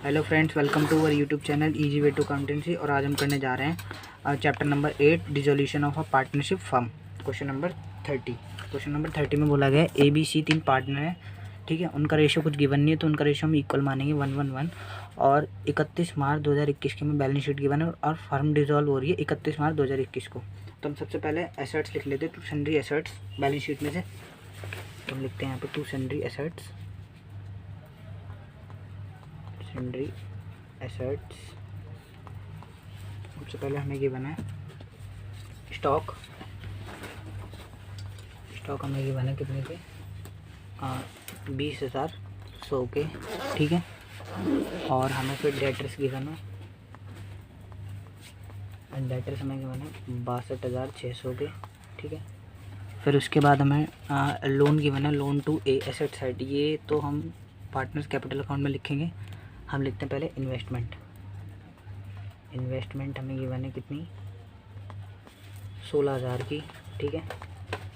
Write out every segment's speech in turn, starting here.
Hello friends, welcome to our YouTube channel easy way to accountancy. और आज हम करने जा रहे हैं chapter number 8 dissolution of a partnership firm. Question number 30। Question number 30 में बोला गया है ए बी सी 3 पार्टनर है, ठीक है। उनका रेशियो कुछ गिवन नहीं है तो उनका रेशियो हम इक्वल मानेंगे 1:1 और 31 मार्च 2021 के में बैलेंस शीट गिवन है और फर्म डिसॉल्व हो रही है 31 मार्च 2021 को। तो हम सबसे पहले एसेट्स लिख लेते हैं, to sundry assets balance sheet में से। तो हम लिखते हैं यहाँ पे to sundry assets, sundry assets. सबसे पहले हमें गिवन है स्टॉक। स्टॉक हमें गिवन है कितने के, 20,100 के, ठीक है। और हमें फिर डेटर्स गिवन है, डेटर्स हमें गिवन है 62,600 के, ठीक है। फिर उसके बाद हमें लोन गिवन है, loan to a asset side. ये तो हम पार्टनर्स कैपिटल अकाउंट में लिखेंगे। हम लिखते हैं पहले इन्वेस्टमेंट। इन्वेस्टमेंट हमें गिवन है कितनी, 16,000 की, ठीक है।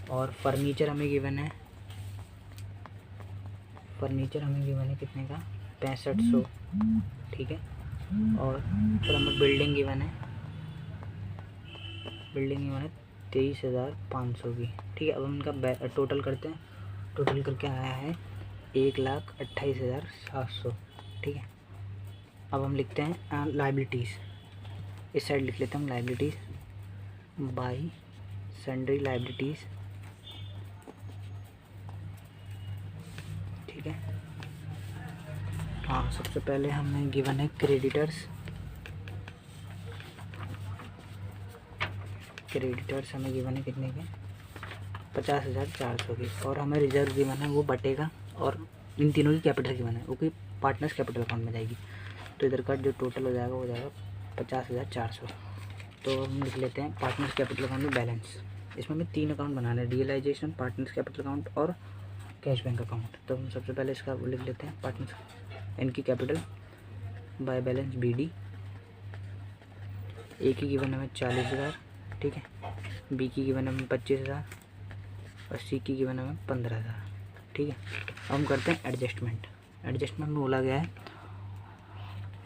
और फर्नीचर हमें गिवन है, फर्नीचर हमें गिवन है कितने का, 6500, ठीक है। और फिर हमें बिल्डिंग गिवन है, बिल्डिंग गिवन है 23,500 की, ठीक है। अब हम इनका टोटल करते हैं। टोटल करके आया है 1,28,700, ठीक है। अब हम लिखते हैं लाइबिलिटीज़। इस साइड लिख लेते हैं हम लाइबिलिटीज़ बाई सन्ड्री लाइबिलिटीज़, ठीक है। हाँ, सबसे पहले हमें गिवन है क्रेडिटर्स। क्रेडिटर्स हमें गिवन है कितने के, 50,400 की। और हमें रिजर्व गिवन है वो बटेगा, और इन तीनों की कैपिटल गिवन है वो कि पार्टनर्स कैपिटल अकाउंट में जाएगी। तो इधर का जो टोटल हो जाएगा वो जाएगा 50,400। तो हम लिख लेते हैं पार्टनर्स कैपिटल अकाउंट में बैलेंस। इसमें हमें 3 अकाउंट बनाना है, रियलाइजेशन, पार्टनर्स कैपिटल अकाउंट और कैश बैंक अकाउंट। तो हम सबसे पहले इसका लिख लेते हैं पार्टनर्स, इनकी कैपिटल बाय बैलेंस BD। ए की गिवन हमें 40,000, ठीक है। बी की गिवन हमें 25,000 और सी की गिवन हमें 15,000, ठीक है। अब हम करते हैं एडजस्टमेंट। एडजस्टमेंट में बोला गया है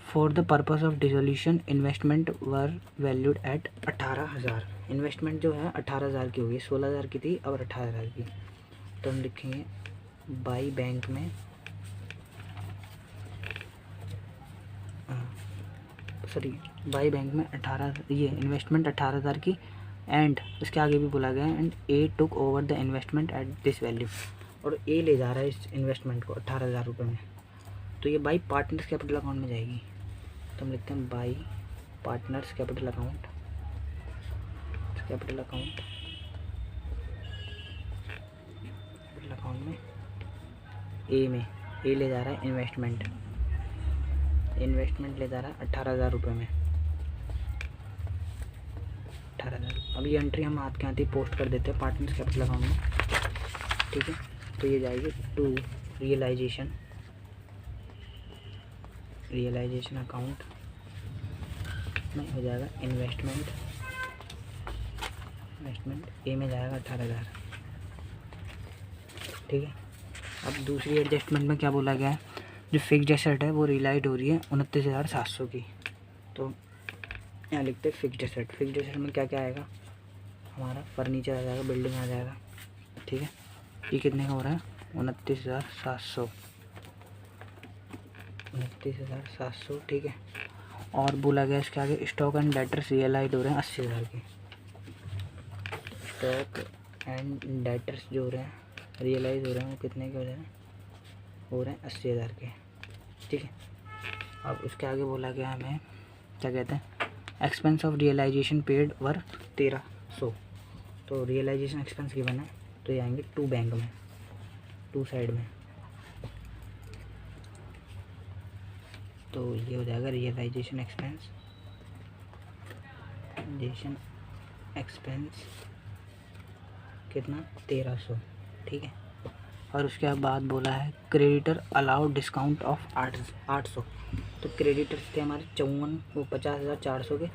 for the purpose of dissolution investment were valued at 18,000। Investment जो है 18,000 की होगी, 16,000 की थी और 18,000 की। तो हम लिखेंगे बाई बैंक में, सॉरी बाई बैंक में 18, ये इन्वेस्टमेंट 18,000 की। एंड इसके आगे भी बोला गया है and A took over the investment at this value. और ए ले जा रहा है इस इन्वेस्टमेंट को 18,000 रुपये में। तो ये बाई पार्टनर्स कैपिटल अकाउंट में जाएगी। तो हम लिखते हैं by partners capital account, capital account, capital account में ए में, ए ले जा रहा है इन्वेस्टमेंट, इन्वेस्टमेंट ले जा रहा है 18,000 रुपये में, 18,000। अब ये एंट्री हम हाथ के हाथ ही पोस्ट कर देते हैं पार्टनर्स कैपिटल अकाउंट में, ठीक है। तो ये जाएगी टू रियलाइजेशन, रियलाइजेशन अकाउंट में हो जाएगा इन्वेस्टमेंट, इन्वेस्टमेंट ए में जाएगा 18,000, ठीक है। अब दूसरी एडजस्टमेंट में क्या बोला गया है, जो फिक्स्ड एसेट है वो रियलाइज हो रही है 29,700 की। तो यहाँ लिखते हैं फिक्स्ड एसेट। फिक्स्ड एसेट में क्या क्या आएगा, हमारा फर्नीचर आ जाएगा, बिल्डिंग आ जाएगा, ठीक है। ये कितने का हो रहा है, 29,700, 29,700, ठीक है। और बोला गया इसके आगे स्टॉक एंड डेटर्स रियलाइज हो रहे हैं 80,000 के। स्टॉक एंड डेटर्स जो हो रहे हैं रियलाइज हो रहे हैं वो कितने के हो रहे हैं 80,000 के, ठीक है। अब उसके आगे बोला गया हमें क्या कहते हैं, एक्सपेंस ऑफ रियलाइजेशन पेड वर 1,300। तो रियलाइजेशन एक्सपेंस गिवन है तो ये आएंगे टू बैंक में, टू साइड में। तो ये हो जाएगा रियलाइजेशन एक्सपेंस, रियलाइजेशन एक्सपेंस कितना, 1,300, ठीक है। और उसके बाद बोला है क्रेडिटर अलाउड डिस्काउंट ऑफ 800। तो क्रेडिटर्स थे हमारे 54, वो 50,400 के,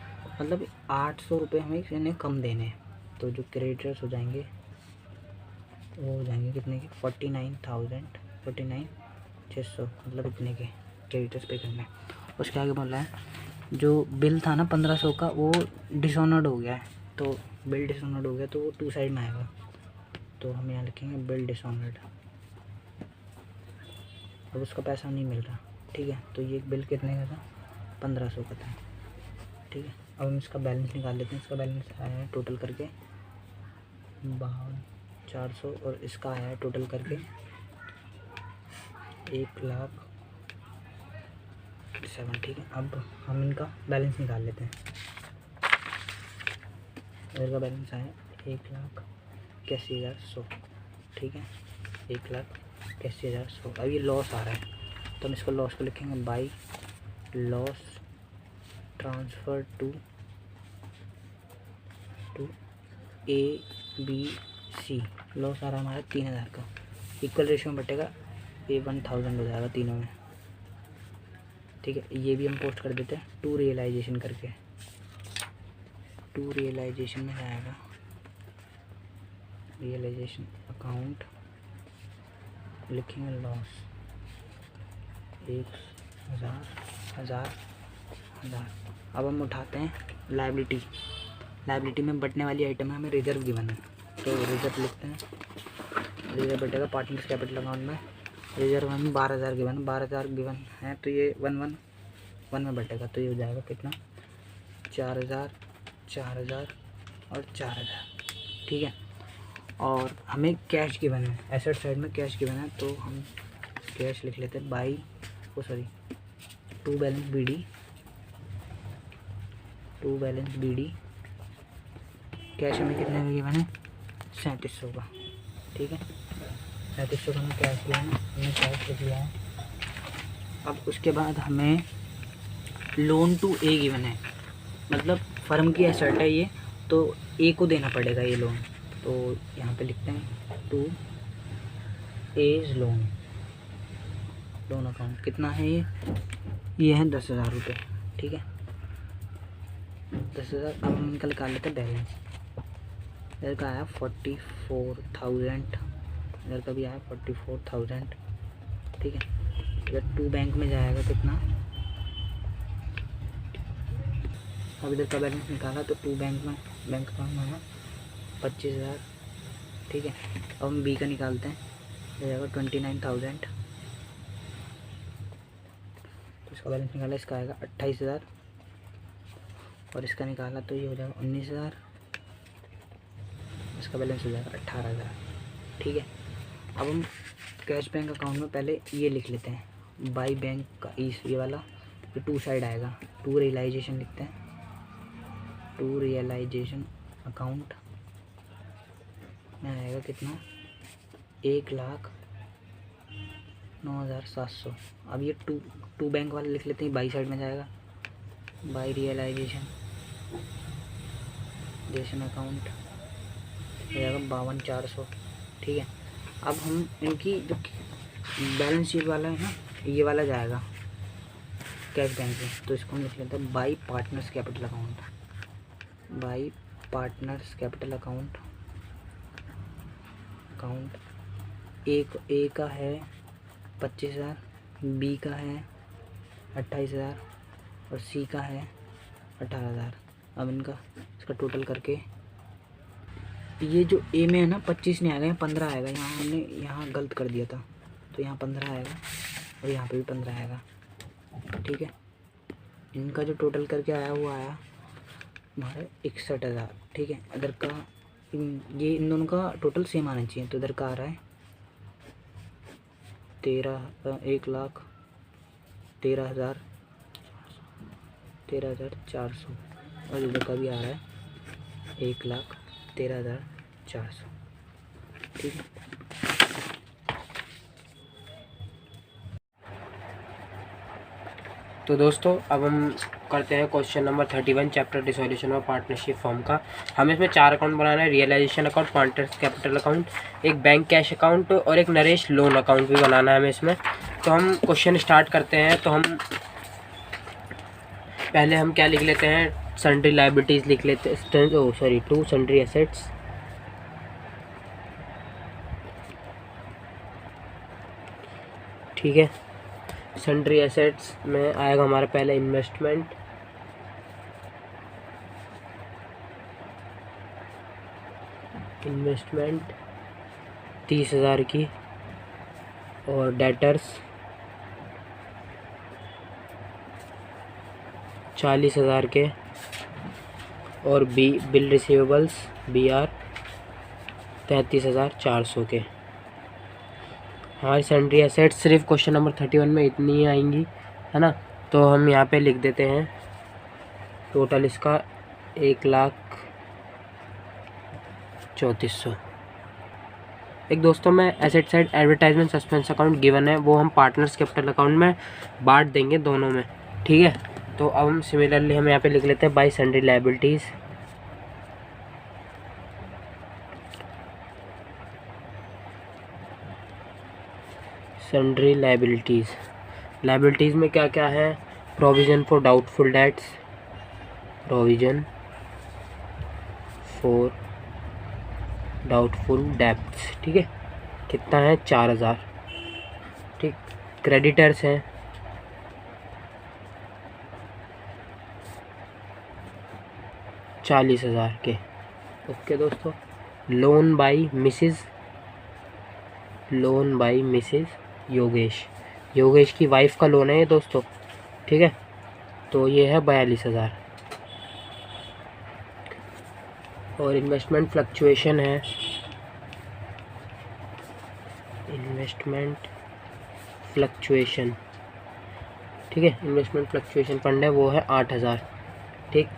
मतलब 800 रुपये हमें इन्हें कम देने हैं। तो जो क्रेडिटर्स हो जाएंगे वो हो जाएंगे कितने के, 49,600, मतलब इतने के, क्रेडिटर्स पे करना है। उसके आगे बोल रहा है जो बिल था ना 1500 का वो डिसऑनर्ड हो गया है, तो बिल डिसऑनर्ड हो गया तो वो 2 साइड में आएगा, तो हम यहाँ लिखेंगे बिल डिसऑनर्ड। अब उसका पैसा नहीं मिल रहा, ठीक है, तो ये बिल कितने का था, 1500 का था, ठीक है। अब हम इसका बैलेंस निकाल लेते हैं। इसका बैलेंस आया है टोटल करके 52,400 और इसका आया है टोटल करके 1,07,000, ठीक है। अब हम इनका बैलेंस निकाल लेते हैं। इनका बैलेंस आया 1,81,100, ठीक है, 1,81,100। अब ये लॉस आ रहा है तो हम इसको लॉस को लिखेंगे by loss transfer to ABC। Loss आ रहा है हमारा 3,000 का, इक्वल रेशियो में बटेगा, ये 1,000 हो जाएगा तीनों में, ठीक है। ये भी हम पोस्ट कर देते हैं टू रियलाइजेशन करके, टू रियलाइजेशन में जाएगा, रियलाइजेशन अकाउंट लिखेंगे लॉस 1,000। अब हम उठाते हैं लाइबिलिटी में बटने वाली आइटम है, हमें रिजर्व गिवन है, तो रिजर्व लिखते हैं। रिजर्व बटेगा पार्टनर्स कैपिटल अकाउंट में, रिजर्व हमें 12,000 गिवन है, 12,000 गिवन है, तो ये 1,1,1 में बटेगा, तो ये हो जाएगा कितना, 4,000, 4,000 और 4,000, ठीक है। और हमें कैश गिवन है, एसेट साइड में कैश गिवन है, तो हम कैश लिख लेते हैं by to balance BD. Cash हमें कितने का गिवन है, 3700 का, ठीक है, 3700 का हमें कैश गिवन है, हमने कैश लिख लिया है। अब उसके बाद हमें लोन टू ए गिवन है, मतलब फर्म की एसेट है ये, तो ए को देना पड़ेगा ये लोन, तो यहाँ पे लिखते हैं टू एज लोन अकाउंट। कितना है ये है 10,000 रुपये, ठीक है, 10,000। अब हम इनका निकाल लेते हैं बैलेंस। इधर का आया 44,000, इधर का भी आया 44,000, ठीक है। इधर टू बैंक में जाएगा कितना, अब इधर का बैलेंस निकाला तो टू बैंक अकाउंट में है 25,000, ठीक है। अब हम बी का निकालते हैं, हो जाएगा 29,000, तो इसका बैलेंस निकाला, इसका आएगा 28,000 और इसका निकाला तो ये हो जाएगा 19,000, इसका बैलेंस हो जाएगा 18,000, ठीक है। अब हम कैश बैंक अकाउंट में पहले ये लिख लेते हैं बाई बैंक का ये वाला, ये टू साइड आएगा, टू रियलाइजेशन लिखते हैं, टू रियलाइजेशन अकाउंट में आएगा कितना, 1,09,700। अब ये टू बैंक वाले लिख लेते हैं, बाई साइड में जाएगा, बाई रियलाइजेशन अकाउंट हो जाएगा 52,400, ठीक है। अब हम इनकी जो बैलेंस शीट वाला है ना, ये वाला जाएगा कैश बैंक में, तो इसको हम लिख लेते हैं by partners capital account, by partners capital account A का है 25,000, बी का है 28,000 और सी का है 18,000। अब इसका टोटल करके ये जो ए में है ना 25 नहीं आएगा, यहाँ 15 आएगा, यहाँ हमने यहाँ गलत कर दिया था, तो यहाँ 15 आएगा और यहाँ पे भी 15 आएगा, ठीक है। इनका जो टोटल करके आया वो आया हमारे 61,000, ठीक है। इधर का ये इन दोनों का टोटल सेम आना चाहिए, तो इधर का आ रहा है 13,400 और इधर का भी आ रहा है 1,13,400, ठीक है। तो दोस्तों अब हम करते हैं question number 31 chapter dissolution of partnership form का। हमें इसमें 4 अकाउंट बनाना है, realization account, partners capital account, एक बैंक कैश अकाउंट और एक नरेश लोन अकाउंट भी बनाना है हमें इसमें। तो हम क्वेश्चन स्टार्ट करते हैं। तो हम पहले हम क्या लिख लेते हैं, सन्ड्री लायबिलिटीज़ लिख लेते हैं, टू सन्ड्री एसेट्स, ठीक है। सन्ड्री एसेट्स में आएगा हमारा पहले इन्वेस्टमेंट, इन्वेस्टमेंट 30,000 की, और डेटर्स 40,000 के, और बिल रिसीवेबल्स BR 33,400 के। हमारी सन्ड्री एसेट्स सिर्फ क्वेश्चन नंबर 31 में इतनी ही आएंगी, है ना। तो हम यहाँ पे लिख देते हैं टोटल इसका 1,34,100। एक दोस्तों में asset side advertisement suspense account given है, वो हम पार्टनर्स कैपिटल अकाउंट में बांट देंगे दोनों में, ठीक है। तो अब हम सिमिलरली हम यहाँ पे लिख लेते हैं bye sundry liabilities, sundry liabilities. Liabilities में क्या क्या है? Provision for doubtful debts, provision for doubtful debts, ठीक है, कितना है 4,000, ठीक। क्रेडिटर्स हैं 40,000 के, ओके दोस्तों। लोन बाई मिसिज़ योगेश की वाइफ का लोन है ये दोस्तों, ठीक है। तो ये है 42,000। और इन्वेस्टमेंट फ्लक्चुएशन है, ठीक है, इन्वेस्टमेंट फ्लक्चुएशन फंड है, वो है 8,000, ठीक।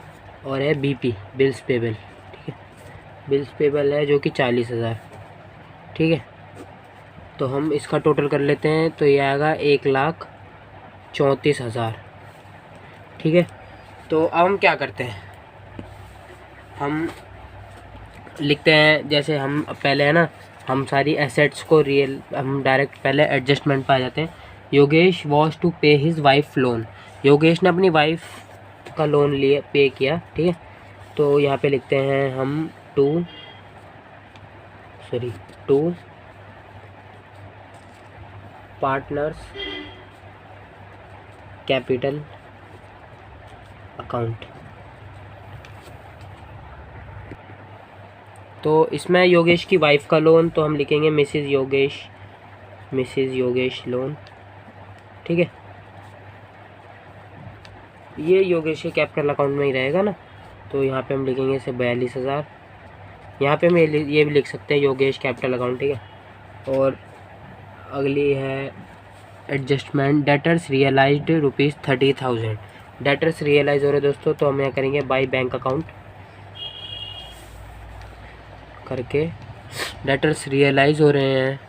और है BP बिल्स पेबल, ठीक है, बिल्स पेबल है जो कि 40,000, ठीक है। तो हम इसका टोटल कर लेते हैं, तो ये आएगा 1,34,000, ठीक है। तो अब हम क्या करते हैं, हम लिखते हैं, जैसे हम पहले है ना, हम सारी एसेट्स को हम डायरेक्ट पहले एडजस्टमेंट पे आ जाते हैं। योगेश वॉज टू पे हिज वाइफ लोन, योगेश ने अपनी वाइफ का लोन लिए पे किया, ठीक है। तो यहाँ पे लिखते हैं हम टू पार्टनर्स कैपिटल अकाउंट। तो इसमें योगेश की वाइफ का लोन, तो हम लिखेंगे मिसेज योगेश लोन, ठीक है। ये योगेश के कैपिटल अकाउंट में ही रहेगा ना, तो यहाँ पे हम लिखेंगे इसे 42,000। यहाँ पे हम ये भी लिख सकते हैं योगेश कैपिटल अकाउंट, ठीक है। और अगली है adjustment, debtors realized ₹30,000, debtors realize हो रहे दोस्तों, तो हम यहाँ करेंगे बाई बैंक अकाउंट करके, डेटर्स रियलाइज हो रहे हैं,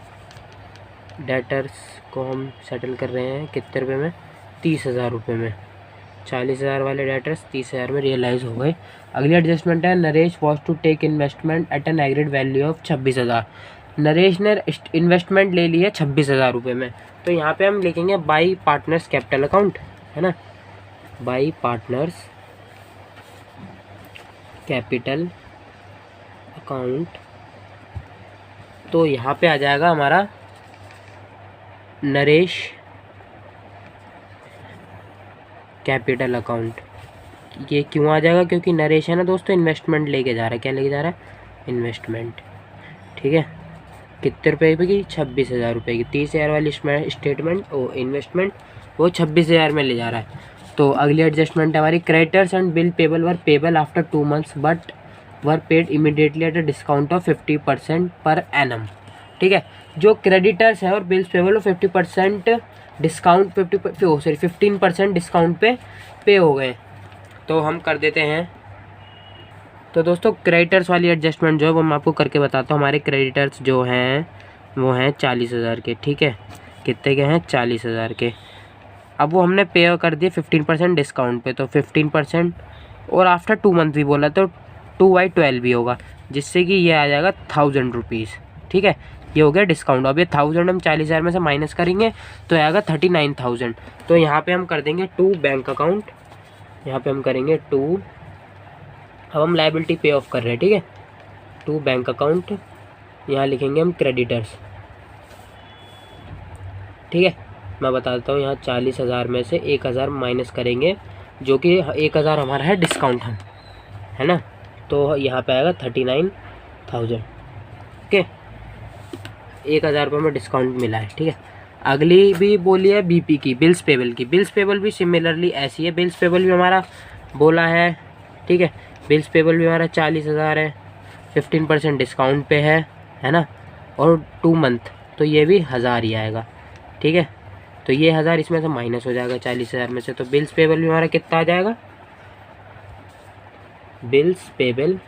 डेटर्स को हम सेटल कर रहे हैं कितने रुपए में, 30,000 रुपये में। 40,000 वाले डेटर्स 30,000 में रियलाइज़ हो गए। अगली एडजस्टमेंट है, Naresh was to take investment at an agreed value of 26,000, Naresh ने इन्वेस्टमेंट ले लिया 26,000 रुपये में। तो यहाँ पे हम लिखेंगे बाई पार्टनर्स कैपिटल अकाउंट, है ना, बाई पार्टनर्स कैपिटल अकाउंट। तो यहाँ पे आ जाएगा हमारा नरेश कैपिटल अकाउंट। ये क्यों आ जाएगा, क्योंकि नरेश है ना दोस्तों इन्वेस्टमेंट लेके जा रहा है, क्या लेके जा रहा है, इन्वेस्टमेंट, ठीक है। कितने रुपए की, 26,000 रुपये की। 30,000 वाली स्टेटमेंट ओ इन्वेस्टमेंट वो 26,000 में ले जा रहा है। तो अगली एडजस्टमेंट है हमारी, creditors and bill payable were payable after 2 months but were paid immediately at a discount of 50% per annum, ठीक है। जो क्रेडिटर्स है और बिल्स पेबल वो 50% डिस्काउंट 15% डिस्काउंट पे हो गए। तो हम कर देते हैं। तो दोस्तों क्रेडिटर्स वाली एडजस्टमेंट जो है वो मैं आपको करके बताता हूँ। हमारे क्रेडिटर्स जो हैं वो हैं 40,000 के, ठीक है। कितने के हैं, 40,000 के। अब वो हमने पे कर दिए 15% डिस्काउंट पे, तो 15% और आफ्टर 2 months भी बोला, तो 2/12 भी होगा, जिससे कि ये आ जाएगा 1,000 रुपीज़, ठीक है। ये हो गया डिस्काउंट। अब ये 1,000 हम 40,000 में से माइनस करेंगे तो आएगा 39,000। तो यहाँ पे हम कर देंगे 2 बैंक अकाउंट, यहाँ पे हम करेंगे 2, अब हम लायबिलिटी पे ऑफ कर रहे हैं, ठीक है। 2 बैंक अकाउंट, यहाँ लिखेंगे हम क्रेडिटर्स, ठीक है। मैं बता देता हूँ। यहाँ 40,000 में से 1,000 माइनस करेंगे, जो कि 1,000 हमारा है डिस्काउंट हम, है ना। तो यहाँ पे आएगा 39,000। ओके, 1,000 रुपये में डिस्काउंट मिला है, ठीक है। अगली भी बोली है बीपी की, बिल्स पेबल की। बिल्स पेबल भी सिमिलरली ऐसी है। बिल्स पेबल भी हमारा बोला है, ठीक है। बिल्स पेबल भी हमारा 40,000 है, 15% डिस्काउंट पे है ना। और 2 मंथ, तो ये भी 1,000 ही आएगा, ठीक है। तो ये 1,000 इसमें से माइनस हो जाएगा 40,000 में से, तो बिल्स पेबल भी हमारा कितना आ जाएगा, बिल्स पेबल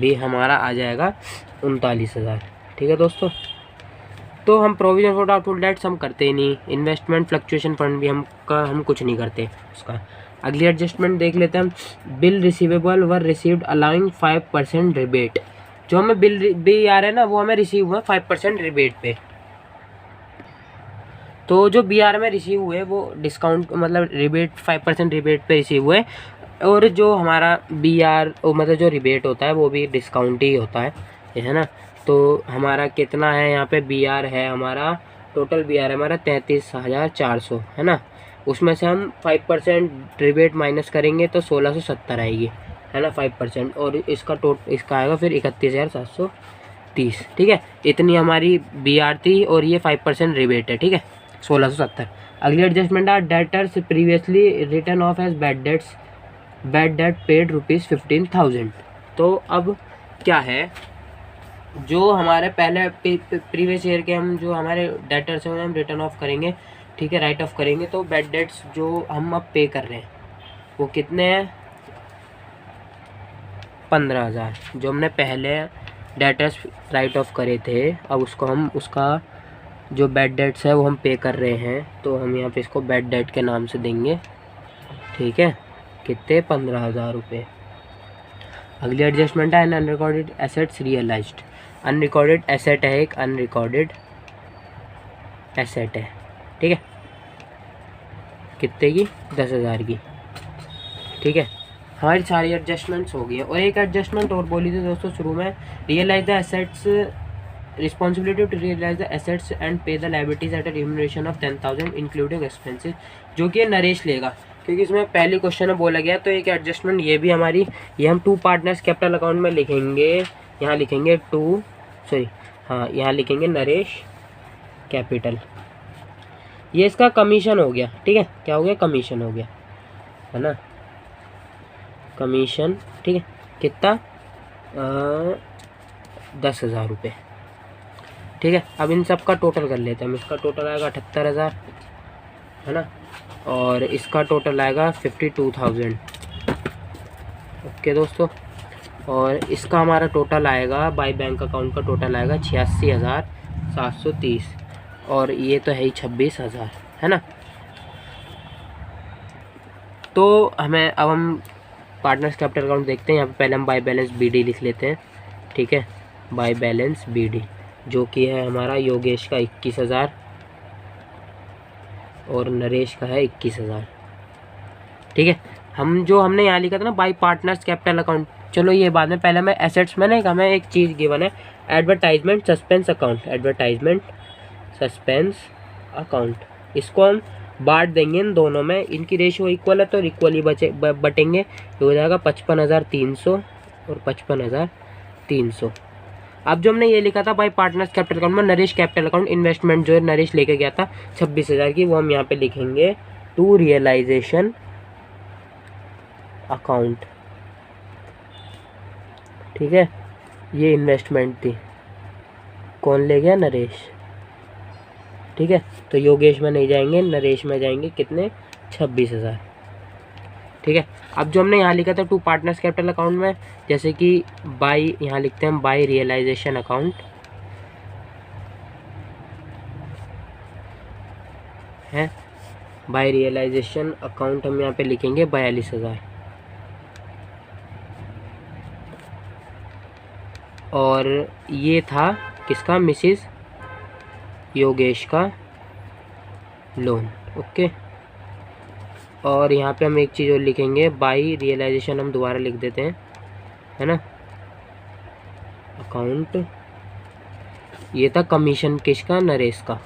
भी हमारा आ जाएगा 39,000, ठीक है दोस्तों। तो हम प्रोविजन फॉर डाउटफुल डेट्स हम करते ही नहीं। इन्वेस्टमेंट फ्लक्चुएशन फंड भी हम कुछ नहीं करते उसका। अगली एडजस्टमेंट देख लेते हैं हम। बिल रिसीवेबल वर रिसीव्ड अलाउइंग 5% रिबेट। जो हमें बिल आ रहा है ना, वो हमें रिसीव हुआ 5% रिबेट पे। तो जो BR में रिसीव हुए वो डिस्काउंट मतलब रिबेट 5% रिबेट पे रिसीव हुए, और जो हमारा BR मतलब जो रिबेट होता है वो भी डिस्काउंट ही होता है ना। तो हमारा कितना है यहाँ पे BR है, हमारा टोटल BR है हमारा 33,400, है ना। उसमें से हम 5% रिबेट माइनस करेंगे तो 1,670 आएगी, है ना, 5%। और इसका आएगा फिर 31,730, ठीक है। इतनी हमारी BR थी और ये 5% रिबेट है, ठीक है, 1,670। अगली एडजस्टमेंट है debtors previously return of as bad debt paid ₹15,000। तो अब क्या है, जो हमारे पहले प्रीवियस ईयर के हम जो हमारे डेटर्स हैं हम रिटर्न ऑफ करेंगे, ठीक है, राइट ऑफ करेंगे। तो बैड डेट्स जो हम अब पे कर रहे हैं वो कितने हैं, 15,000। जो हमने पहले डेटर्स राइट ऑफ करे थे, अब उसका जो बैड डेट्स है वो हम पे कर रहे हैं, तो हम यहाँ पे इसको बैड डेट के नाम से देंगे, ठीक है। कितने, 15,000 रुपये। अगली एडजस्टमेंट है unrecorded assets realized. Unrecorded asset है, एक अनरिकॉर्डेड एसेट है, ठीक है। कितने की, 10,000 की, ठीक है। हमारी सारी एडजस्टमेंट्स हो गई है। और एक एडजस्टमेंट और बोली थी दोस्तों शुरू में, realise the assets, responsibility to realise the assets and pay the liabilities at a remuneration of 10,000 including expenses, जो कि नरेश लेगा, क्योंकि इसमें पहली क्वेश्चन में बोला गया। तो एक एडजस्टमेंट ये भी हमारी, ये हम 2 पार्टनर्स कैपिटल अकाउंट में लिखेंगे। यहाँ लिखेंगे यहाँ लिखेंगे नरेश कैपिटल। ये इसका कमीशन हो गया, ठीक है। क्या हो गया, कमीशन हो गया, है ना, कमीशन, ठीक है। कितना, 10,000 रुपये, ठीक है। अब इन सब का टोटल कर लेते हैं हम। इसका टोटल आएगा 78,000, है ना, और इसका टोटल आएगा 52,000, ओके दोस्तों। और इसका हमारा टोटल आएगा बाय बैंक अकाउंट का टोटल आएगा 86,730, और ये तो है ही 26,000, है ना। तो अब हम पार्टनर्स कैपिटल अकाउंट देखते हैं। यहाँ पे पहले हम बाय बैलेंस BD लिख लेते हैं, ठीक है। बाय बैलेंस BD जो कि है हमारा योगेश का 21,000 और नरेश का है 21,000, ठीक है। हमने यहाँ लिखा था ना बाय पार्टनर्स कैपिटल अकाउंट, चलो ये बाद में, पहले मैं एसेट्स में नहीं, हमें एक चीज़ गिवन है, advertisement suspense account. Advertisement suspense account, इसको हम बांट देंगे इन दोनों में। इनकी रेशियो इक्वल है तो इक्वली बटेंगे। ये हो जाएगा 55,300 और 55,300। अब जो हमने ये लिखा था बाय पार्टनर्स कैपिटल अकाउंट में, नरेश कैपिटल अकाउंट इन्वेस्टमेंट जो नरेश लेके गया था 26,000 की, वो हम यहाँ पे लिखेंगे टू रियलाइजेशन अकाउंट, ठीक है। ये इन्वेस्टमेंट थी, कौन ले गया, नरेश, ठीक है। तो योगेश में नहीं जाएंगे, नरेश में जाएंगे, कितने, 26,000, ठीक है। अब जो हमने यहाँ लिखा था 2 पार्टनर्स कैपिटल अकाउंट में, जैसे कि बाय, यहाँ लिखते हैं बाय रियलाइजेशन अकाउंट है, बाय रियलाइजेशन अकाउंट हम यहाँ पे लिखेंगे 42,000, और ये था किसका, मिसिस योगेश का लोन, ओके। और यहाँ पे हम एक चीज़ और लिखेंगे, बाय रियलाइजेशन हम दोबारा लिख देते हैं, है ना, अकाउंट। ये था कमीशन किसका, नरेश का,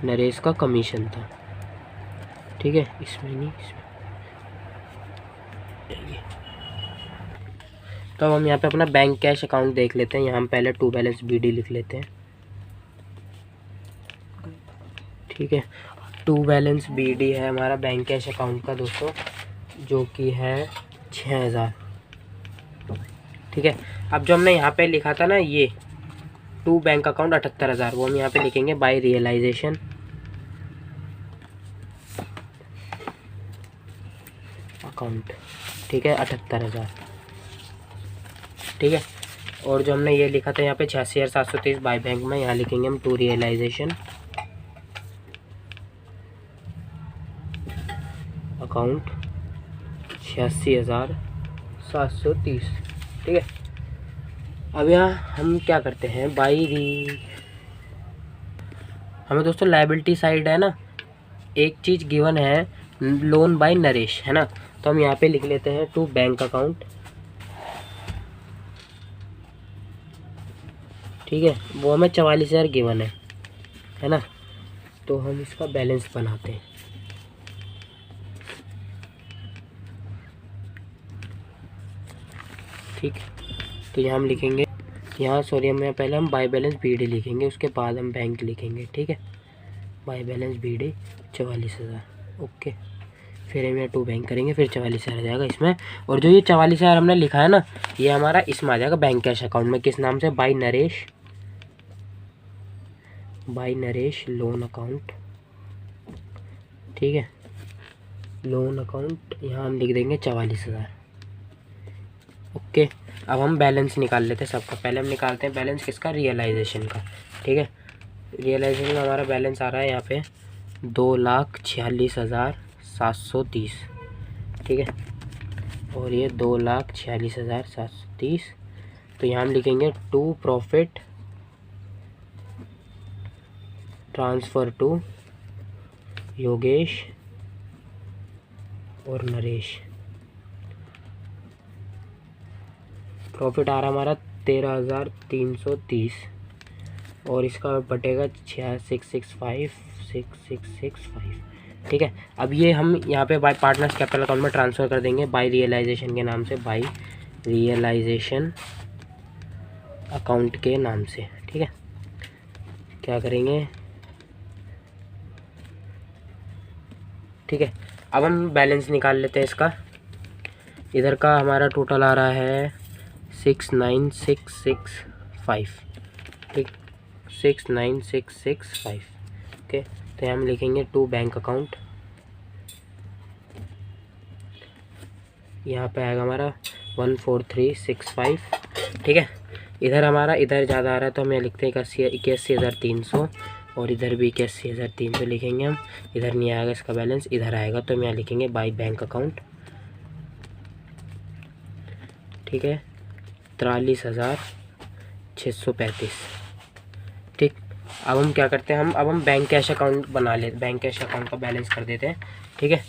नरेश का कमीशन था, ठीक है। इसमें नहीं, इसमें तो अब हम यहाँ पे अपना बैंक कैश अकाउंट देख लेते हैं। यहाँ हम पहले टू बैलेंस BD लिख लेते हैं, ठीक है। टू बैलेंस BD है हमारा बैंक कैश अकाउंट का दोस्तों, जो कि है 6000, ठीक है। अब जो हमने यहाँ पे लिखा था ना ये टू बैंक अकाउंट 78000, वो हम यहाँ पे लिखेंगे बाय रियलाइजेशन अकाउंट, ठीक है, 78000, ठीक है। और जो हमने ये लिखा था यहाँ पे 86,723 बाय बैंक में, यहाँ लिखेंगे हम टू रियलाइजेशन अकाउंट 86,730, ठीक है। अब यहाँ हम क्या करते हैं, हमें दोस्तों लायबिलिटी साइड है ना, एक चीज़ गिवन है लोन बाय नरेश, है ना। तो हम यहाँ पे लिख लेते हैं टू बैंक अकाउंट, ठीक है। वो हमें 44,000 गिवन है ना। तो हम इसका बैलेंस बनाते हैं, ठीक। तो यहाँ हम लिखेंगे, यहाँ सॉरी हम पहले हम बाय बैलेंस BD लिखेंगे, उसके बाद हम बैंक लिखेंगे, ठीक है। By balance BD 44,000, okay. फिर हम यहाँ टू बैंक करेंगे, फिर 44,000 आ जाएगा इसमें। और जो ये 44,000 हमने लिखा है ना, ये हमारा इसमें आ जाएगा बैंक कैश अकाउंट में, किस नाम से, बाय नरेश लोन अकाउंट, ठीक है। लोन अकाउंट यहाँ हम लिख देंगे 44,000, ओके। अब हम बैलेंस निकाल लेते हैं सबका। पहले हम निकालते हैं बैलेंस किसका, रियलाइजेशन का, ठीक है। रियलाइजेशन का हमारा बैलेंस आ रहा है यहाँ पे 2,46,730, ठीक है। और ये 2,46,730। तो यहाँ हम लिखेंगे to profit transfer to Yogesh और नरेश। प्रॉफिट आ रहा हमारा 13,330 और इसका बटेगा 6,665, ठीक है। अब ये हम यहाँ पे बाय पार्टनर्स कैपिटल अकाउंट में ट्रांसफ़र कर देंगे बाय रियलाइजेशन के नाम से, बाय रियलाइजेशन अकाउंट के नाम से, ठीक है। क्या करेंगे, ठीक है। अब हम बैलेंस निकाल लेते हैं इसका। इधर का हमारा टोटल आ रहा है 69,665, ठीक, 69,665, ओके। तो हम लिखेंगे टू बैंक अकाउंट, यहाँ पे आएगा हमारा 14365, ठीक है। इधर हमारा इधर ज़्यादा आ रहा है तो हम यहाँ लिखते हैं 81,300 और इधर भी 81,300 लिखेंगे हम। इधर नहीं आएगा इसका बैलेंस, इधर आएगा तो हम यहाँ लिखेंगे बाय बैंक अकाउंट, ठीक है, 43,635, ठीक। अब हम क्या करते हैं, अब हम बैंक कैश अकाउंट बना लेते, बैंक कैश अकाउंट का बैलेंस कर देते हैं, ठीक है।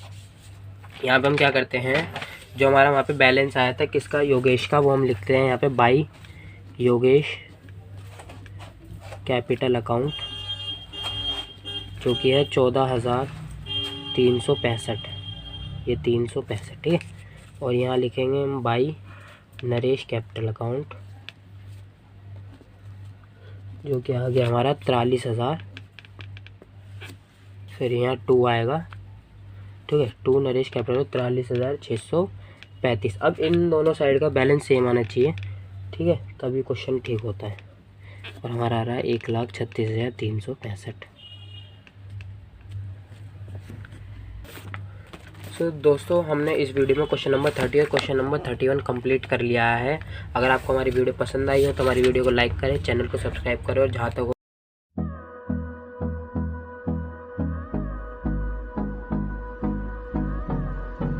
यहाँ पे हम क्या करते हैं, जो हमारा वहाँ पे बैलेंस आया था किसका, योगेश का, वो हम लिखते हैं यहाँ पे बाय योगेश कैपिटल अकाउंट, जो कि है 14,365, ये 365, ठीक है। और यहाँ लिखेंगे हम बाय नरेश कैपिटल अकाउंट, जो कि आ गया हमारा 43,000, फिर यहाँ 2 आएगा, ठीक है। To Naresh capital 43,635। अब इन दोनों साइड का बैलेंस सेम आना चाहिए, ठीक है, तभी क्वेश्चन ठीक होता है। और हमारा आ रहा है 1,36,365। तो दोस्तों हमने इस वीडियो में क्वेश्चन नंबर 30 और क्वेश्चन नंबर 31 कंप्लीट कर लिया है। अगर आपको हमारी वीडियो पसंद आई हो तो हमारी वीडियो को लाइक करें, चैनल को सब्सक्राइब करें और जहाँ तक